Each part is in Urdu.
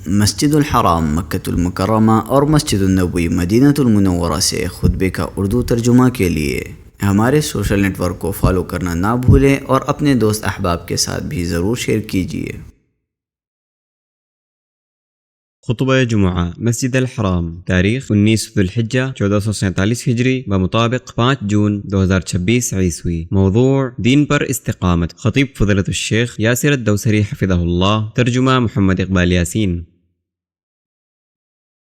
مسجد الحرام مکۃ المکرمہ اور مسجد النبوی مدینہ المنورہ سے خطبے کا اردو ترجمہ کے لیے ہمارے سوشل نیٹ ورک کو فالو کرنا نہ بھولیں اور اپنے دوست احباب کے ساتھ بھی ضرور شیئر کیجیے۔ خطبہ جمعہ مسجد الحرام، تاریخ 19 ذو الحجہ 1447 ہجری بمطابق 5 جون 2026 عیسوی۔ موضوع دین پر استقامت۔ خطیب فضیلۃ الشیخ یاسر الدوسری حفظہ اللہ، ترجمہ محمد اقبال یاسین۔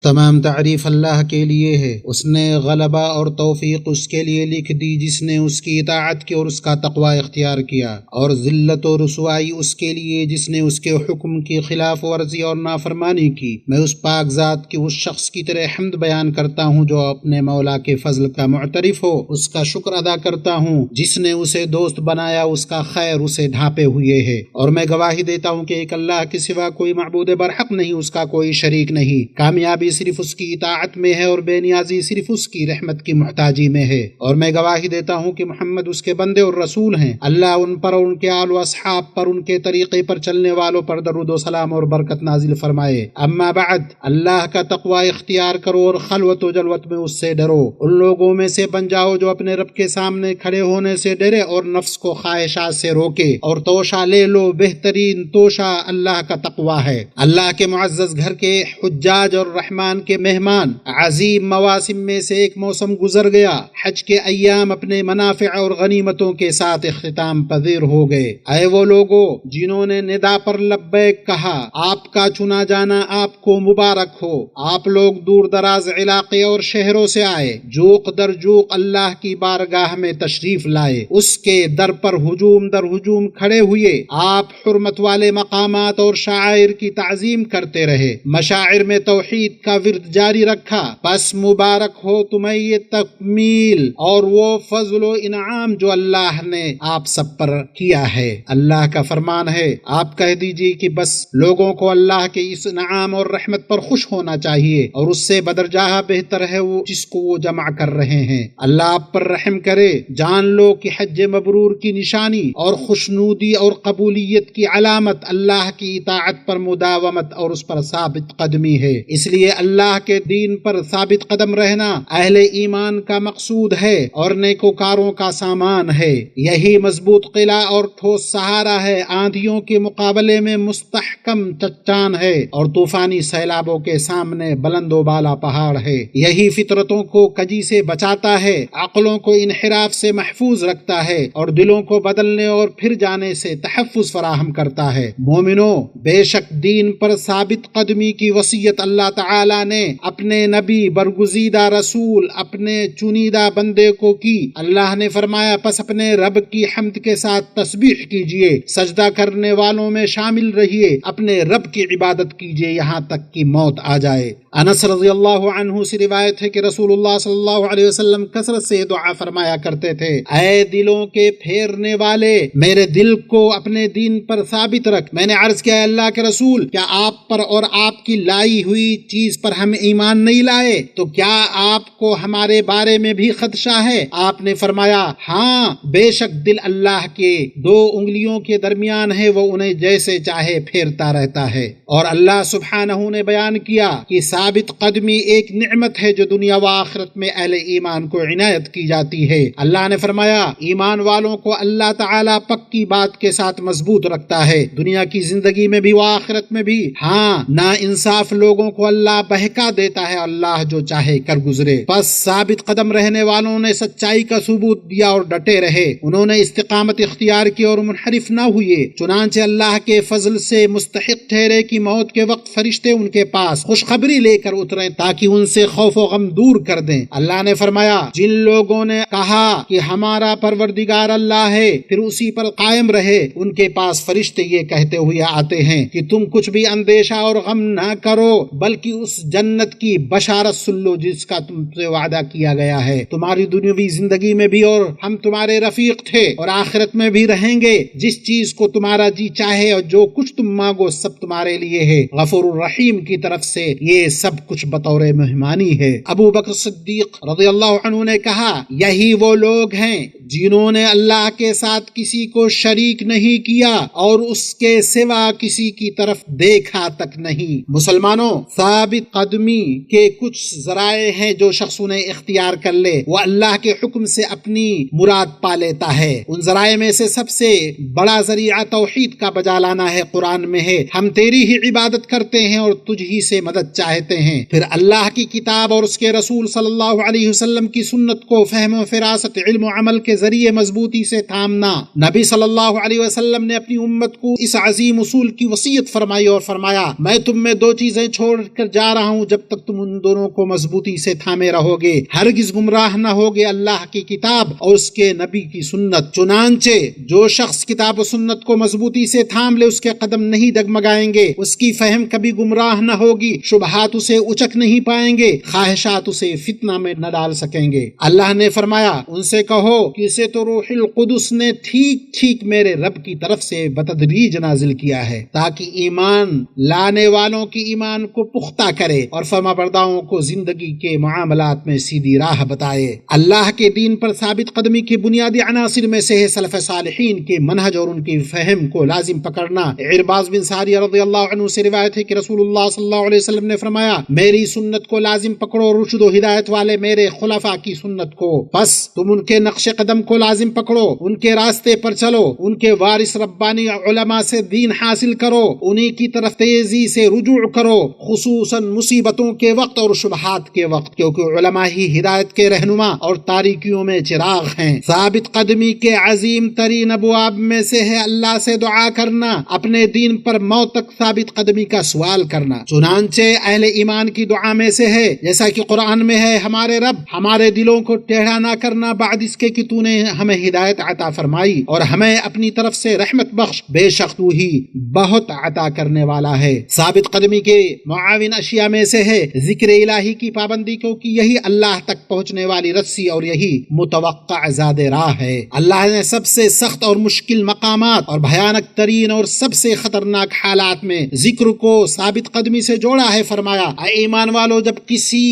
تمام تعریف اللہ کے لیے ہے، اس نے غلبہ اور توفیق اس کے لیے لکھ دی جس نے اس کی اطاعت کی اور اس کا تقوی اختیار کیا، اور ذلت و رسوائی اس کے لیے جس نے اس کے حکم کی خلاف ورزی اور نافرمانی کی۔ میں اس پاک ذات کی اس شخص کی طرح حمد بیان کرتا ہوں جو اپنے مولا کے فضل کا معترف ہو، اس کا شکر ادا کرتا ہوں جس نے اسے دوست بنایا، اس کا خیر اسے ڈھانپے ہوئے ہے، اور میں گواہی دیتا ہوں کہ ایک اللہ کے سوا کوئی معبود برحق نہیں، اس کا کوئی شریک نہیں۔ کامیابی صرف اس کی اطاعت میں ہے اور بے نیازی صرف اس کی رحمت کی محتاجی میں ہے، اور میں گواہی دیتا ہوں کہ محمد اس کے بندے اور رسول ہیں۔ اللہ ان پر اور ان کے آل و اصحاب پر، ان کے طریقے پر چلنے والوں پر درود و سلام اور برکت نازل فرمائے۔ اما بعد، اللہ کا تقوی اختیار کرو اور خلوت و جلوت میں اس سے ڈرو۔ ان لوگوں میں سے بن جاؤ جو اپنے رب کے سامنے کھڑے ہونے سے ڈرے اور نفس کو خواہشات سے روکے، اور توشہ لے لو، بہترین توشہ اللہ کا تقوی ہے۔ اللہ کے معزز گھر کے حجاج اور رحمان کے مہمان، عظیم مواسم میں سے ایک موسم گزر گیا۔ حج کے ایام اپنے منافع اور غنیمتوں کے ساتھ اختتام پذیر ہو گئے۔ اے وہ لوگو جنہوں نے ندا پر لبیک کہا، آپ کا چنا جانا آپ کو مبارک ہو۔ آپ لوگ دور دراز علاقے اور شہروں سے آئے، جوق در جوق اللہ کی بارگاہ میں تشریف لائے، اس کے در پر ہجوم در ہجوم کھڑے ہوئے۔ آپ حرمت والے مقامات اور شعائر کی تعظیم کرتے رہے، مشاعر میں توحید کا ورد جاری رکھا۔ بس مبارک ہو تمہیں یہ تکمیل اور وہ فضل و انعام جو اللہ نے آپ سب پر کیا ہے۔ اللہ کا فرمان ہے، آپ کہہ دیجیے کہ بس لوگوں کو اللہ کے اس انعام اور رحمت پر خوش ہونا چاہیے، اور اس سے بدرجہ بہتر ہے وہ جس کو وہ جمع کر رہے ہیں۔ اللہ آپ پر رحم کرے۔ جان لو کہ حج مبرور کی نشانی اور خوشنودی اور قبولیت کی علامت اللہ کی اطاعت پر مداومت اور اس پر ثابت قدمی ہے۔ اس لیے اللہ کے دین پر ثابت قدم رہنا اہل ایمان کا مقصود ہے اور نیکوکاروں کا سامان ہے۔ یہی مضبوط قلعہ اور ٹھوس سہارا ہے، آندھیوں کے مقابلے میں مستحکم چٹان ہے، اور طوفانی سیلابوں کے سامنے بلند و بالا پہاڑ ہے۔ یہی فطرتوں کو کجی سے بچاتا ہے، عقلوں کو انحراف سے محفوظ رکھتا ہے، اور دلوں کو بدلنے اور پھر جانے سے تحفظ فراہم کرتا ہے۔ مومنو، بے شک دین پر ثابت قدمی کی وصیت اللہ تعالی نے اپنے نبی برگزیدہ رسول اپنے چنیدہ بندے کو کی۔ اللہ نے فرمایا، پس اپنے رب کی حمد کے ساتھ تسبیح کیجئے، سجدہ کرنے والوں میں شامل رہیے، اپنے رب کی عبادت کیجئے یہاں تک کہ موت آ جائے۔ انس رضی اللہ عنہ سے روایت ہے کہ رسول اللہ صلی اللہ علیہ وسلم کثرت سے دعا فرمایا کرتے تھے، اے دلوں کے پھیرنے والے، میرے دل کو اپنے دین پر ثابت رکھ۔ میں نے عرض کیا، اللہ کے رسول، کیا آپ پر اور آپ کی لائی ہوئی چیز پر ہم ایمان نہیں لائے؟ تو کیا آپ کو ہمارے بارے میں بھی خدشہ ہے؟ آپ نے فرمایا، ہاں، بے شک دل اللہ کے 2 انگلیوں کے درمیان ہے، وہ انہیں جیسے چاہے پھیرتا رہتا ہے۔ اور اللہ سبحانہ نے بیان کیا کہ ثابت قدمی ایک نعمت ہے جو دنیا و آخرت میں اہل ایمان کو عنایت کی جاتی ہے۔ اللہ نے فرمایا، ایمان والوں کو اللہ تعالیٰ پکی بات کے ساتھ مضبوط رکھتا ہے، دنیا کی زندگی میں بھی و آخرت میں بھی۔ ہاں، نا انصاف لوگوں کو اللہ بہکا دیتا ہے، اللہ جو چاہے کر گزرے۔ بس ثابت قدم رہنے والوں نے سچائی کا ثبوت دیا اور ڈٹے رہے، انہوں نے استقامت اختیار کی اور منحرف نہ ہوئے، چنانچہ اللہ کے فضل سے مستحق ٹھہرے کہ موت کے وقت فرشتے ان کے پاس خوشخبری لے کر اتریں تاکہ ان سے خوف و غم دور کر دیں۔ اللہ نے فرمایا، جن لوگوں نے کہا کہ ہمارا پروردگار اللہ ہے پھر اسی پر قائم رہے، ان کے پاس فرشتے یہ کہتے ہوئے آتے ہیں کہ تم کچھ بھی اندیشہ اور غم نہ کرو، بلکہ اس جنت کی بشارت سن لو جس کا تم سے وعدہ کیا گیا ہے، تمہاری دنیاوی زندگی میں بھی، اور ہم تمہارے رفیق تھے اور آخرت میں بھی رہیں گے۔ جس چیز کو تمہارا جی چاہے اور جو کچھ تم مانگو سب تمہارے لیے ہے، غفور الرحیم کی طرف سے یہ سب کچھ بطور مہمانی ہے۔ ابو بکر صدیق رضی اللہ عنہ نے کہا، یہی وہ لوگ ہیں جنہوں نے اللہ کے ساتھ کسی کو شریک نہیں کیا اور اس کے سوا کسی کی طرف دیکھا تک نہیں۔ مسلمانوں، ثابت قدمی کے کچھ ذرائع ہیں جو شخص انہیں اختیار کر لے وہ اللہ کے حکم سے اپنی مراد پا لیتا ہے۔ ان ذرائع میں سے سب سے بڑا ذریعہ توحید کا بجا لانا ہے۔ قرآن میں ہے، ہم تیری ہی عبادت کرتے ہیں اور تجھ ہی سے مدد چاہتے ہیں۔ پھر اللہ کی کتاب اور اس کے رسول صلی اللہ علیہ وسلم کی سنت کو فہم و فراست، علم و عمل کے ذریعے مضبوطی سے تھامنا۔ نبی صلی اللہ علیہ وسلم نے اپنی امت کو اس عظیم اصول کی وصیت فرمائی اور فرمایا، میں تم میں دو چیزیں چھوڑ کر جا رہا ہوں، جب تک تم ان دونوں کو مضبوطی سے تھامے رہو گے ہرگز گمراہ نہ ہوگے، اللہ کی کتاب اور اس کے نبی کی سنت۔ چنانچہ جو شخص کتاب و سنت کو مضبوطی سے تھام لے اس کے قدم نہیں ڈگمگائیں گے، اس کی فہم کبھی گمراہ نہ ہوگی، شبہات اسے اچک نہیں پائیں گے، خواہشات اسے فتنہ میں نہ ڈال سکیں گے۔ اللہ نے فرمایا، ان سے کہو کہ اسے تو روح القدس نے ٹھیک ٹھیک میرے رب کی طرف سے بتدریج نازل کیا ہے تاکہ ایمان لانے والوں کی ایمان کو پختہ کرے اور فرمانبرداروں کو زندگی کے معاملات میں سیدھی راہ بتائے۔ اللہ کے دین پر ثابت قدمی کے بنیادی عناصر میں سے ہے سلف صالحین کے منہج اور ان کی فہم کو لازم پکڑنا۔ عرباض بن ساریہ رضی اللہ عنہ سے روایت ہے کہ رسول اللہ صلی اللہ علیہ وسلم نے فرمایا، میری سنت کو لازم پکڑو، رشد و ہدایت والے میرے خلفاء کی سنت کو، پس تم ان کے نقش قدم کو لازم پکڑو، ان کے راستے پر چلو، ان کے وارث ربانی علماء سے دین حاصل کرو، انہی کی طرف تیزی سے رجوع کرو، خصوصاً مصیبتوں کے وقت اور شبہات کے وقت، کیونکہ علماء ہی ہدایت کے رہنما اور تاریکیوں میں چراغ ہیں۔ ثابت قدمی کے عظیم ترین ابواب میں سے ہے اللہ سے دعا کرنا، اپنے دین پر موت تک ثابت قدمی کا سوال کرنا۔ چنانچہ اہل ایمان کی دعا میں سے ہے، جیسا کہ قرآن میں ہے، ہمارے رب ہمارے دلوں کو ٹیڑھا نہ کرنا بعد اس کے کہ تو نے ہمیں ہدایت عطا فرمائی اور ہمیں اپنی طرف سے رحمت بخش، بے شک تو ہی بہت عطا کرنے والا ہے۔ ثابت قدمی کے معاون اشیاء میں سے ہے ذکر الہی کی پابندی، کیونکہ یہی اللہ تک پہنچنے والی رسی اور یہی متوقع زاد راہ ہے۔ اللہ نے سب سے سخت اور مشکل مقامات اور بھیانک ترین اور سب سے خطرناک حالات میں ذکر کو ثابت قدمی سے جوڑا ہے۔ فرمایا، اے ایمان والو، جب کسی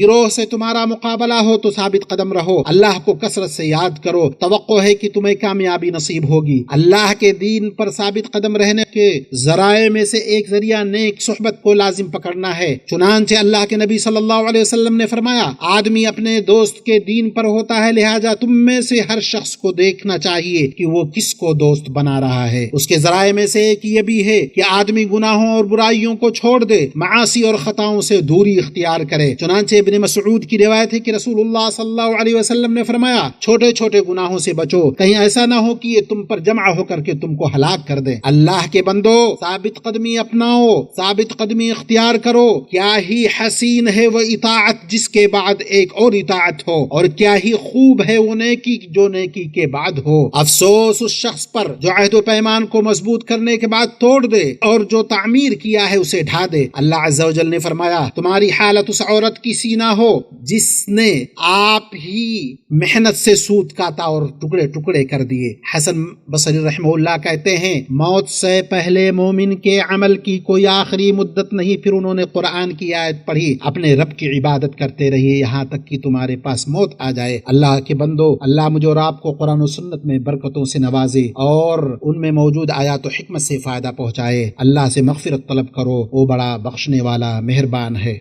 گروہ سے تمہارا مقابلہ ہو تو ثابت قدم رہو، اللہ کو کثرت سے یاد کرو، توقع ہے کہ تمہیں کامیابی نصیب ہوگی۔ اللہ کے دین پر ثابت قدم رہنے کے ذرائع میں سے ایک ذریعہ نیک صحبت کو لازم پکڑنا ہے۔ چنانچہ اللہ کے نبی صلی اللہ علیہ وسلم نے فرمایا، آدمی اپنے دوست کے دین پر ہوتا ہے، لہذا تم میں سے ہر شخص کو دیکھنا چاہیے کہ وہ کس کو دوست بنا رہا ہے۔ اس کے ذرائع میں سے ایک یہ بھی ہے کہ آدمی گناہوں اور برائیوں کو چھوڑ دے، معاصی اور خطاؤں سے دوری اختیار کرے۔ چنانچہ ابن مسعود کی روایت ہے کہ رسول اللہ صلی اللہ علیہ وسلم نے فرمایا، چھوٹے چھوٹے گناہوں سے بچو، کہیں ایسا نہ ہو کہ یہ تم پر جمع ہو کر کے تم کو ہلاک کر دے۔ اللہ کے بندو، ثابت قدمی اپناؤ، ثابت قدمی اختیار کرو۔ کیا ہی حسین ہے وہ اطاعت جس کے بعد ایک اور اطاعت ہو، اور کیا ہی خوب ہے وہ نیکی جو نیکی کے بعد ہو۔ افسوس اس شخص پر جو عہد و پیمان کو مضبوط کرنے کے بعد توڑ دے اور جو تعمیر کیا ہے اسے ڈھا دے۔ اللہ عز و جل نے فرمایا، تمہاری حالت اس عورت کی سی نہ ہو جس نے آپ ہی محنت سے سود کاتا اور ٹکڑے ٹکڑے کر دیے۔ حسن بصری رحمہ اللہ کہتے ہیں، موت سے پہلے مومن کے عمل کی کوئی آخری مدت نہیں، پھر انہوں نے قرآن کی آیت پڑھی، اپنے رب کی عبادت کرتے رہیے یہاں تک کہ تمہارے پاس موت آ جائے۔ اللہ کے بندو، اللہ مجھے اور آپ کو قرآن و سنت میں برکتوں سے نوازے اور ان میں موجود آیات و حکمت سے فائدہ پہنچائے۔ اللہ سے مغفرت طلب کرو، وہ بڑا بخشنے والا مہربان ہے۔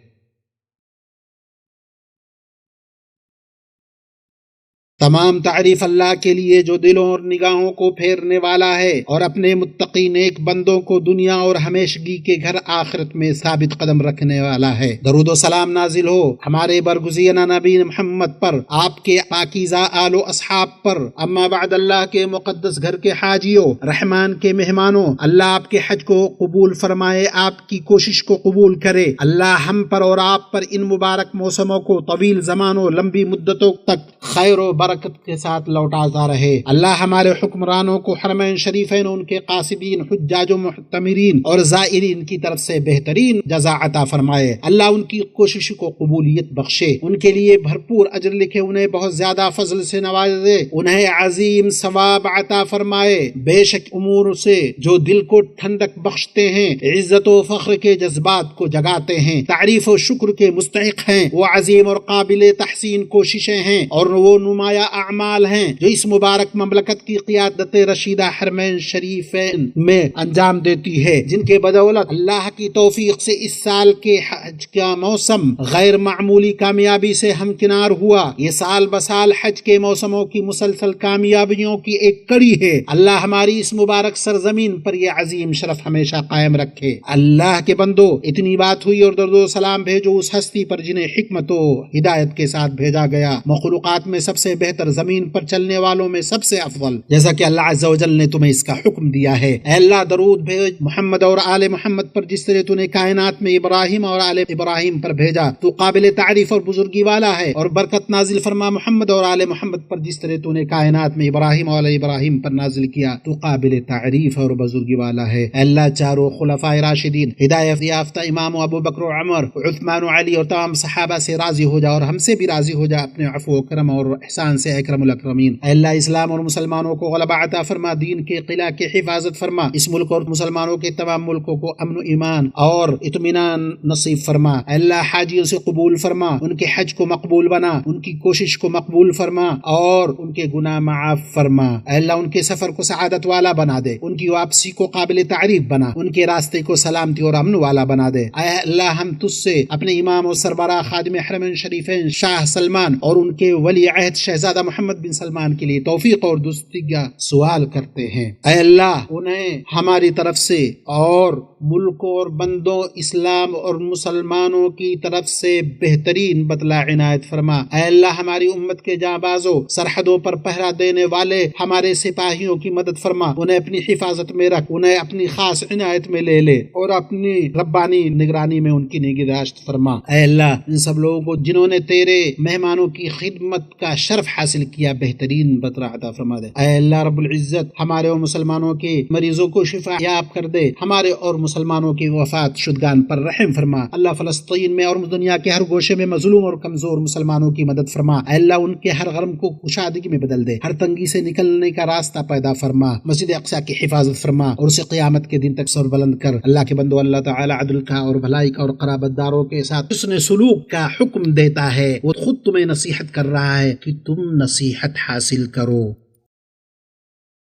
تمام تعریف اللہ کے لیے جو دلوں اور نگاہوں کو پھیرنے والا ہے اور اپنے متقی نیک بندوں کو دنیا اور ہمیشگی کے گھر آخرت میں ثابت قدم رکھنے والا ہے۔ درود و سلام نازل ہو ہمارے برگزیدہ نبی محمد پر، آپ کے پاکیزہ آل و اصحاب پر۔ اما بعد، اللہ کے مقدس گھر کے حاجیوں، رحمان کے مہمانوں، اللہ آپ کے حج کو قبول فرمائے، آپ کی کوشش کو قبول کرے۔ اللہ ہم پر اور آپ پر ان مبارک موسموں کو طویل زمانوں، لمبی مدتوں تک خیر و برکت کے ساتھ لوٹاتا رہے۔ اللہ ہمارے حکمرانوں کو حرمین شریفین، ان کے قاصدین، حجاج و معتمرین اور زائرین کی طرف سے بہترین جزا عطا فرمائے۔ اللہ ان کی کوشش کو قبولیت بخشے، ان کے لیے بھرپور اجر لکھے، انہیں بہت زیادہ فضل سے نوازے، انہیں عظیم ثواب عطا فرمائے۔ بے شک امور سے جو دل کو ٹھنڈک بخشتے ہیں، عزت و فخر کے جذبات کو جگاتے ہیں، تعریف و شکر کے مستحق ہیں، وہ عظیم اور قابل تحسین کوششیں ہیں اور وہ نمایاں نمایاں اعمال ہیں جو اس مبارک مملکت کی قیادت رشیدہ حرمین شریفین میں انجام دیتی ہے، جن کے بدولت اللہ کی توفیق سے اس سال کے حج کا موسم غیر معمولی کامیابی سے ہمکنار ہوا۔ یہ سال بسال حج کے موسموں کی مسلسل کامیابیوں کی ایک کڑی ہے۔ اللہ ہماری اس مبارک سرزمین پر یہ عظیم شرف ہمیشہ قائم رکھے۔ اللہ کے بندو، اتنی بات ہوئی اور درود و سلام بھیجو اس ہستی پر جنہیں حکمت و ہدایت کے ساتھ بھیجا گیا، مخلوقات میں سب سے بہتر، زمین پر چلنے والوں میں سب سے افضل، جیسا کہ اللہ عز و جل نے تمہیں اس کا حکم دیا ہے۔ اے اللہ، درود بھیج محمد اور آل محمد پر جس طرح تو نے کائنات میں ابراہیم اور آل ابراہیم پر بھیجا، تو قابل تعریف اور بزرگی والا ہے، اور برکت نازل فرما محمد اور آل محمد پر جس طرح تو نے کائنات میں ابراہیم اور آل ابراہیم پر نازل کیا، تو قابل تعریف اور بزرگی والا ہے۔ اے اللہ، چاروں خلفائے راشدین، ہدایت یافتہ امام ابو بکر و عمر، عثمان و علی اور تمام صحابہ سے راضی ہو جا، اور ہم سے بھی راضی ہو جا اپنے عفو و کرم اور احسان سے اکرم الاکرمین۔ اے اللہ، اسلام اور مسلمانوں کو غلبہ عطا فرما، دین کے قلعہ کی حفاظت فرما، اس ملک اور مسلمانوں کے تمام ملکوں کو امن و ایمان اور اطمینان نصیب فرما۔ اے اللہ، حاجیوں سے قبول فرما، ان کے حج کو مقبول بنا، ان کی کوشش کو مقبول فرما اور ان کے گناہ معاف فرما۔ اے اللہ، ان کے سفر کو سعادت والا بنا دے، ان کی واپسی کو قابل تعریف بنا، ان کے راستے کو سلامتی اور امن والا بنا دے۔ اے اللہ، ہم تجھ سے اپنے امام اور سربراہ خادم حرمین شریفین شاہ سلمان اور ان کے ولی عہد شہزادہ محمد بن سلمان کے لیے توفیق اور درستگی سوال کرتے ہیں۔ اے اللہ، انہیں ہماری طرف سے اور ملکوں اور بندوں اسلام اور مسلمانوں کی طرف سے بہترین بدلہ عنایت فرما۔ اے اللہ، ہماری امت کے جانبازوں، سرحدوں پر پہرا دینے والے ہمارے سپاہیوں کی مدد فرما، انہیں اپنی حفاظت میں رکھ، انہیں اپنی خاص عنایت میں لے لے اور اپنی ربانی نگرانی میں ان کی نگہداشت فرما۔ اے اللہ، ان سب لوگوں کو جنہوں نے تیرے مہمانوں کی خدمت کا شرف حاصل کیا، بہترین بدلہ عطا فرما دے۔ اے اللہ رب العزت، ہمارے اور مسلمانوں کے مریضوں کو شفا یاب کر دے، ہمارے اور مسلمانوں کی وفات شدگان پر رحم فرما۔ اللہ، فلسطین میں اور دنیا کے ہر گوشے میں مظلوم اور کمزور مسلمانوں کی مدد فرما۔ اے اللہ، ان کے ہر غم کو کشادگی میں بدل دے، ہر تنگی سے نکلنے کا راستہ پیدا فرما، مسجد اقصی کی حفاظت فرما اور اسے قیامت کے دن تک سر بلند کر۔ اللہ کے بندو، اللہ تعالی عدل کا اور بھلائی کا اور قرابت داروں کے ساتھ حسن سلوک کا حکم دیتا ہے، وہ خود تمہیں نصیحت کر رہا ہے کہ تم نصیحت حاصل کرو۔